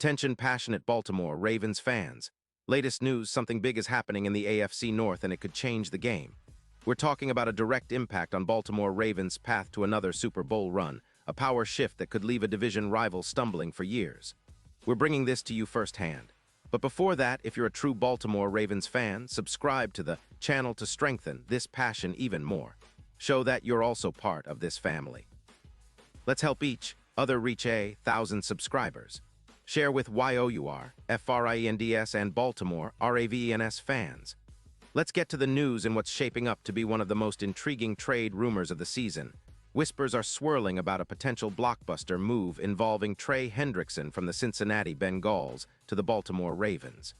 Attention passionate Baltimore Ravens fans. Latest news, something big is happening in the AFC North and it could change the game. We're talking about a direct impact on Baltimore Ravens' path to another Super Bowl run, a power shift that could leave a division rival stumbling for years. We're bringing this to you firsthand. But before that, if you're a true Baltimore Ravens fan, subscribe to the channel to strengthen this passion even more. Show that you're also part of this family. Let's help each other reach 1,000 subscribers. Share with YOUR, FRIENDS, and Baltimore, RAVENS fans. Let's get to the news and what's shaping up to be one of the most intriguing trade rumors of the season. Whispers are swirling about a potential blockbuster move involving Trey Hendrickson from the Cincinnati Bengals to the Baltimore Ravens.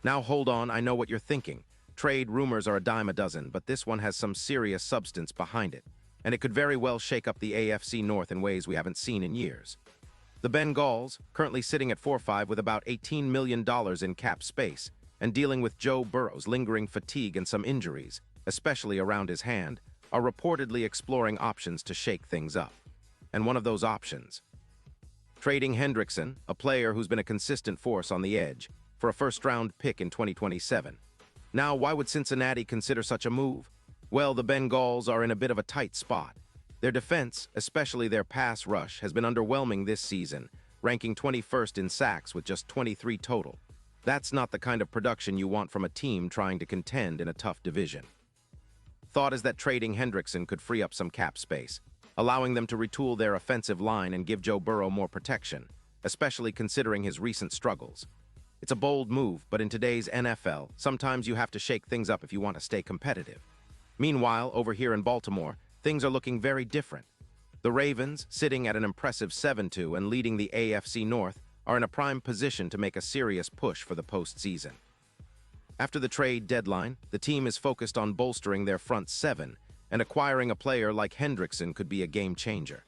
Now hold on, I know what you're thinking. Trade rumors are a dime a dozen, but this one has some serious substance behind it, and it could very well shake up the AFC North in ways we haven't seen in years. The Bengals, currently sitting at 4-5 with about $18 million in cap space, and dealing with Joe Burrow's lingering fatigue and some injuries, especially around his hand, are reportedly exploring options to shake things up. And one of those options: trading Hendrickson, a player who's been a consistent force on the edge, for a first-round pick in 2027. Now, why would Cincinnati consider such a move? Well, the Bengals are in a bit of a tight spot. Their defense, especially their pass rush, has been underwhelming this season, ranking 21st in sacks with just 23 total. That's not the kind of production you want from a team trying to contend in a tough division. Thought is that trading Hendrickson could free up some cap space, allowing them to retool their offensive line and give Joe Burrow more protection, especially considering his recent struggles. It's a bold move, but in today's NFL, sometimes you have to shake things up if you want to stay competitive. Meanwhile, over here in Baltimore, things are looking very different. The Ravens, sitting at an impressive 7-2 and leading the AFC North, are in a prime position to make a serious push for the postseason. After the trade deadline, the team is focused on bolstering their front seven, and acquiring a player like Hendrickson could be a game changer.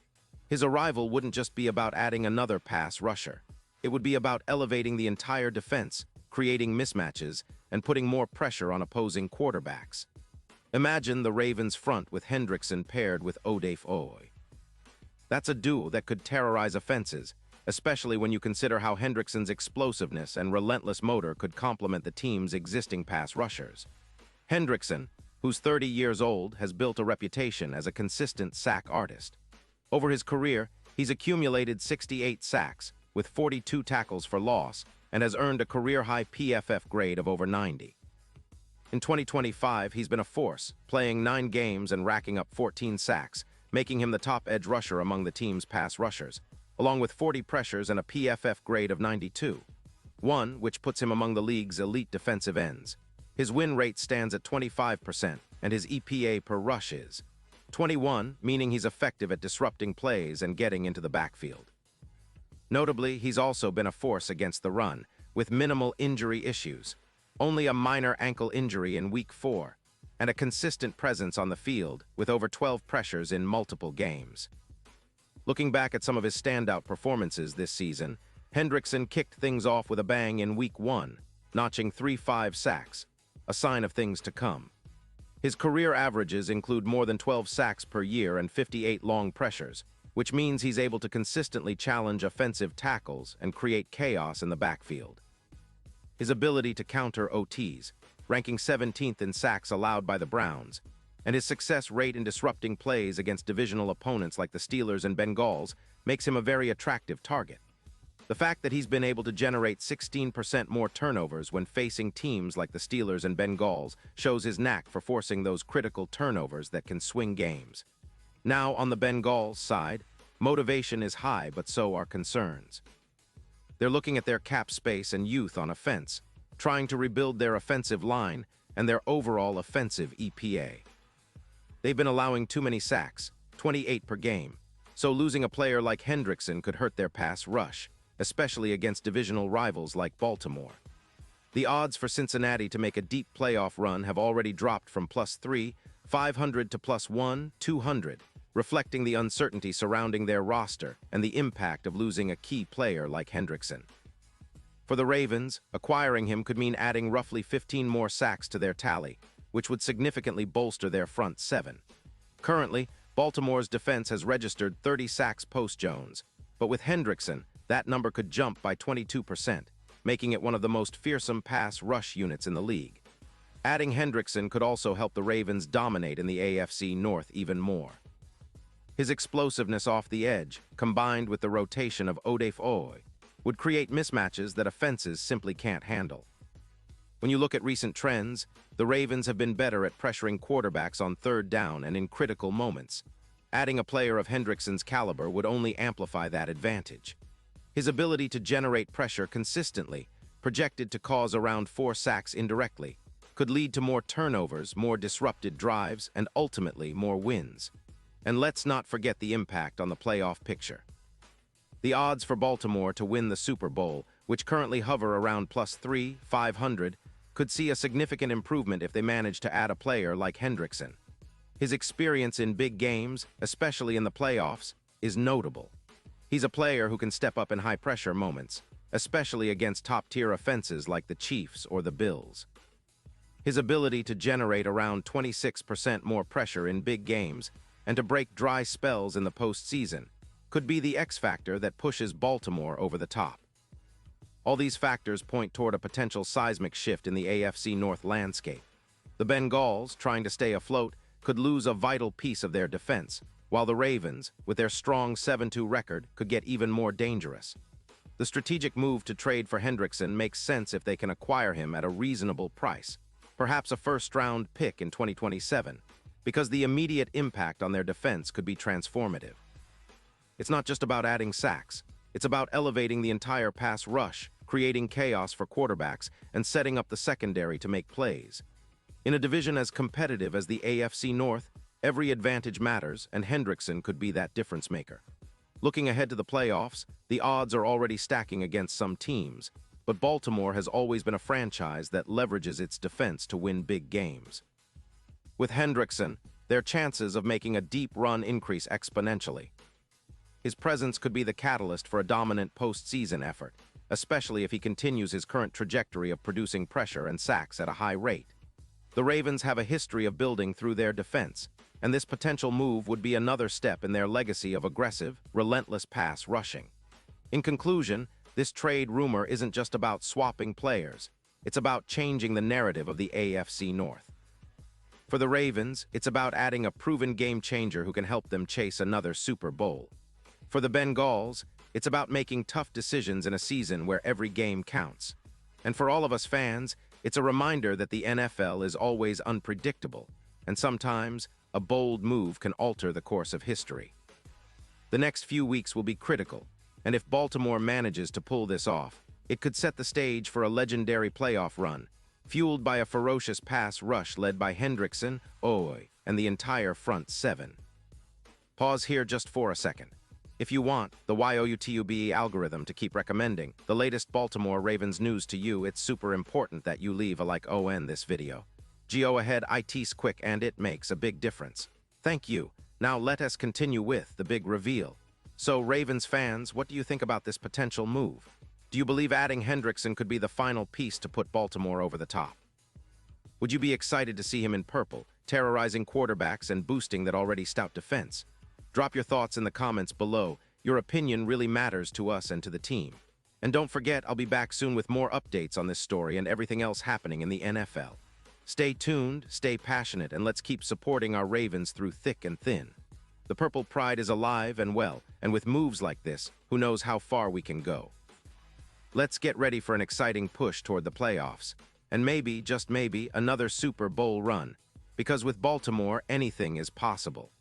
His arrival wouldn't just be about adding another pass rusher. It would be about elevating the entire defense, creating mismatches, and putting more pressure on opposing quarterbacks. Imagine the Ravens front with Hendrickson paired with Odafe Oweh. That's a duo that could terrorize offenses, especially when you consider how Hendrickson's explosiveness and relentless motor could complement the team's existing pass rushers. Hendrickson, who's 30 years old, has built a reputation as a consistent sack artist. Over his career, he's accumulated 68 sacks, with 42 tackles for loss, and has earned a career-high PFF grade of over 90. In 2025, he's been a force, playing 9 games and racking up 14 sacks, making him the top edge rusher among the team's pass rushers, along with 40 pressures and a PFF grade of 92, which puts him among the league's elite defensive ends. His win rate stands at 25%, and his EPA per rush is 21, meaning he's effective at disrupting plays and getting into the backfield. Notably, he's also been a force against the run, with minimal injury issues. Only a minor ankle injury in Week 4, and a consistent presence on the field with over 12 pressures in multiple games. Looking back at some of his standout performances this season, Hendrickson kicked things off with a bang in Week 1, notching 3-5 sacks, a sign of things to come. His career averages include more than 12 sacks per year and 58 long pressures, which means he's able to consistently challenge offensive tackles and create chaos in the backfield. His ability to counter OTs, ranking 17th in sacks allowed by the Browns, and his success rate in disrupting plays against divisional opponents like the Steelers and Bengals makes him a very attractive target. The fact that he's been able to generate 16% more turnovers when facing teams like the Steelers and Bengals shows his knack for forcing those critical turnovers that can swing games. Now, on the Bengals side, motivation is high, but so are concerns. They're looking at their cap space and youth on offense, trying to rebuild their offensive line and their overall offensive EPA. They've been allowing too many sacks, 28 per game, so losing a player like Hendrickson could hurt their pass rush, especially against divisional rivals like Baltimore. The odds for Cincinnati to make a deep playoff run have already dropped from +3,500 to +1,200, reflecting the uncertainty surrounding their roster and the impact of losing a key player like Hendrickson. For the Ravens, acquiring him could mean adding roughly 15 more sacks to their tally, which would significantly bolster their front seven. Currently, Baltimore's defense has registered 30 sacks post-Jones, but with Hendrickson, that number could jump by 22%, making it one of the most fearsome pass rush units in the league. Adding Hendrickson could also help the Ravens dominate in the AFC North even more. His explosiveness off the edge, combined with the rotation of Odefoy, would create mismatches that offenses simply can't handle. When you look at recent trends, the Ravens have been better at pressuring quarterbacks on third down and in critical moments. Adding a player of Hendrickson's caliber would only amplify that advantage. His ability to generate pressure consistently, projected to cause around 4 sacks indirectly, could lead to more turnovers, more disrupted drives, and ultimately more wins. And let's not forget the impact on the playoff picture. The odds for Baltimore to win the Super Bowl, which currently hover around +3,500, could see a significant improvement if they manage to add a player like Hendrickson. His experience in big games, especially in the playoffs, is notable. He's a player who can step up in high-pressure moments, especially against top-tier offenses like the Chiefs or the Bills. His ability to generate around 26% more pressure in big games and to break dry spells in the postseason could be the X factor that pushes Baltimore over the top. All these factors point toward a potential seismic shift in the AFC North landscape. The Bengals, trying to stay afloat, could lose a vital piece of their defense, while the Ravens, with their strong 7-2 record, could get even more dangerous. The strategic move to trade for Hendrickson makes sense if they can acquire him at a reasonable price, perhaps a first-round pick in 2027, because the immediate impact on their defense could be transformative. It's not just about adding sacks. It's about elevating the entire pass rush, creating chaos for quarterbacks, and setting up the secondary to make plays. In a division as competitive as the AFC North, every advantage matters, and Hendrickson could be that difference maker. Looking ahead to the playoffs, the odds are already stacking against some teams, but Baltimore has always been a franchise that leverages its defense to win big games. With Hendrickson, their chances of making a deep run increase exponentially. His presence could be the catalyst for a dominant postseason effort, especially if he continues his current trajectory of producing pressure and sacks at a high rate. The Ravens have a history of building through their defense, and this potential move would be another step in their legacy of aggressive, relentless pass rushing. In conclusion, this trade rumor isn't just about swapping players. It's about changing the narrative of the AFC North. For the Ravens, it's about adding a proven game changer who can help them chase another Super Bowl. For the Bengals, it's about making tough decisions in a season where every game counts. And for all of us fans, it's a reminder that the NFL is always unpredictable, and sometimes a bold move can alter the course of history. The next few weeks will be critical, and if Baltimore manages to pull this off, it could set the stage for a legendary playoff run, fueled by a ferocious pass rush led by Hendrickson, Oy, and the entire front seven. Pause here just for a second. If you want the YouTube algorithm to keep recommending the latest Baltimore Ravens news to you, it's super important that you leave a like on this video. Go ahead, it's quick and it makes a big difference. Thank you. Now let us continue with the big reveal. So Ravens fans, what do you think about this potential move? Do you believe adding Hendrickson could be the final piece to put Baltimore over the top? Would you be excited to see him in purple, terrorizing quarterbacks and boosting that already stout defense? Drop your thoughts in the comments below. Your opinion really matters to us and to the team. And don't forget, I'll be back soon with more updates on this story and everything else happening in the NFL. Stay tuned, stay passionate, and let's keep supporting our Ravens through thick and thin. The Purple Pride is alive and well, and with moves like this, who knows how far we can go. Let's get ready for an exciting push toward the playoffs, and maybe, just maybe, another Super Bowl run. Because with Baltimore, anything is possible.